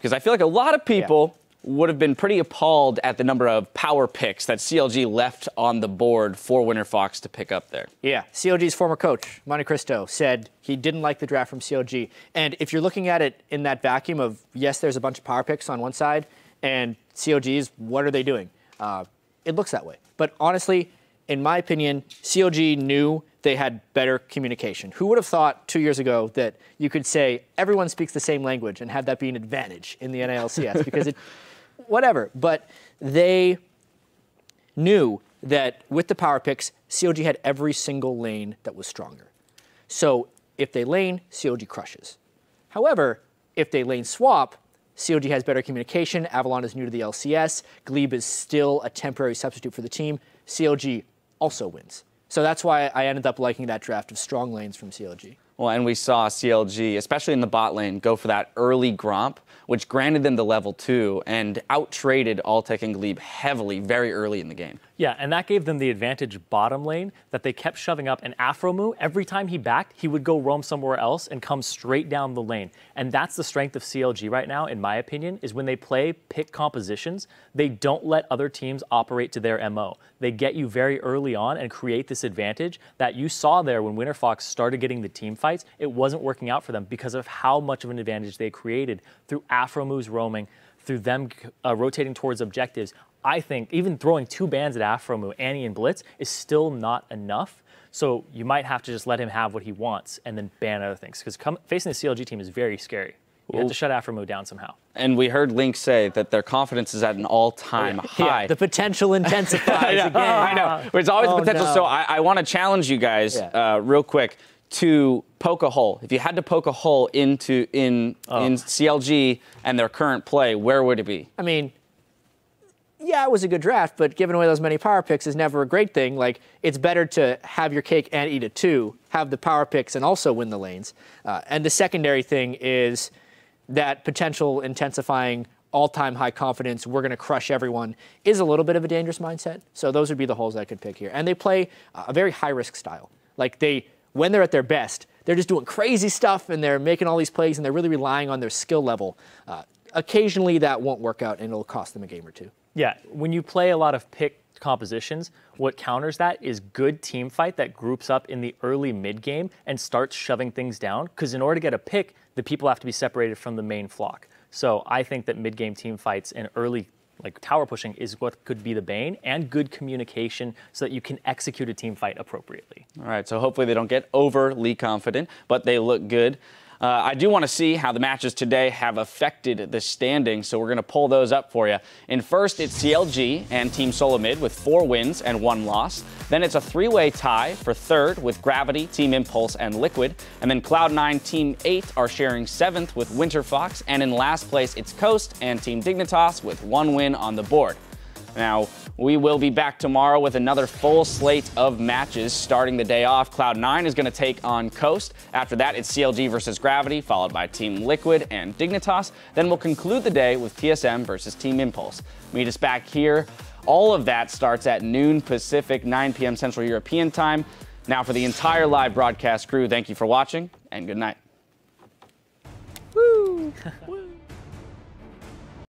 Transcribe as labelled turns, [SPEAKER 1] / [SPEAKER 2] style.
[SPEAKER 1] because I feel like a lot of people would have been pretty appalled at the number of power picks that CLG left on the board for Winterfox to pick up there.
[SPEAKER 2] Yeah, CLG's former coach, Monte Cristo, said he didn't like the draft from CLG. And if you're looking at it in that vacuum of, yes, there's a bunch of power picks on one side, and CLG's, what are they doing? It looks that way. But honestly, in my opinion, CLG knew they had better communication. Who would have thought 2 years ago that you could say everyone speaks the same language and have that be an advantage in the LCS? Because it, whatever. But they knew that with the power picks, CLG had every single lane that was stronger. So if they lane, CLG crushes. However, if they lane swap, CLG has better communication. Avalon is new to the LCS. Glebe is still a temporary substitute for the team. CLG also wins. So that's why I ended up liking that draft of strong lanes from CLG.
[SPEAKER 1] Well, and we saw CLG, especially in the bot lane, go for that early Gromp, which granted them the level 2 and out-traded Altec and Glebe heavily very early in the game.
[SPEAKER 3] Yeah, and that gave them the advantage bottom lane that they kept shoving up. And Afromu, every time he backed, he would go roam somewhere else and come straight down the lane. And that's the strength of CLG right now, in my opinion, is when they play pick compositions, they don't let other teams operate to their MO. They get you very early on and create this advantage that you saw there when Winterfox started getting the team fights. It wasn't working out for them because of how much of an advantage they created through Afromu's roaming, through them rotating towards objectives. I think even throwing 2 bans at Afromu, Annie and Blitz, is still not enough. So you might have to just let him have what he wants and then ban other things. Because facing the CLG team is very scary. You have to shut Afromu down somehow.
[SPEAKER 1] And we heard Link say that their confidence is at an all-time high.
[SPEAKER 2] Yeah, the potential intensifies again.
[SPEAKER 1] I know. There's always the potential.
[SPEAKER 2] No.
[SPEAKER 1] So I want to challenge you guys real quick to poke a hole. If you had to poke a hole in CLG and their current play, where would it be?
[SPEAKER 2] I mean, yeah, it was a good draft, but giving away those many power picks is never a great thing. Like, it's better to have your cake and eat it too, have the power picks and also win the lanes. And the secondary thing is that potential intensifying all-time high confidence, we're going to crush everyone, is a little bit of a dangerous mindset. So those would be the holes I could pick here. And they play a very high-risk style. Like, when they're at their best, they're just doing crazy stuff and they're making all these plays and they're really relying on their skill level. Occasionally that won't work out and it'll cost them a game or two.
[SPEAKER 3] Yeah, when you play a lot of pick compositions, what counters that is good team fight that groups up in the early mid game and starts shoving things down. Because in order to get a pick, the people have to be separated from the main flock. So I think that mid game team fights and early tower pushing is what could be the bane, and good communication so that you can execute a team fight appropriately.
[SPEAKER 1] All right, so hopefully they don't get overly confident, but they look good. I do want to see how the matches today have affected the standings, so we're going to pull those up for you. In first, it's CLG and Team Solomid with 4 wins and 1 loss. Then it's a 3-way tie for third with Gravity, Team Impulse, and Liquid. And then Cloud9, Team 8 are sharing 7th with Winterfox. And in last place, it's Coast and Team Dignitas with 1 win on the board. Now, we will be back tomorrow with another full slate of matches starting the day off. Cloud9 is going to take on Coast. After that, it's CLG versus Gravity, followed by Team Liquid and Dignitas. Then we'll conclude the day with TSM versus Team Impulse. Meet us back here. All of that starts at noon Pacific, 9 p.m. Central European time. Now, for the entire live broadcast crew, thank you for watching and good night.
[SPEAKER 2] Woo!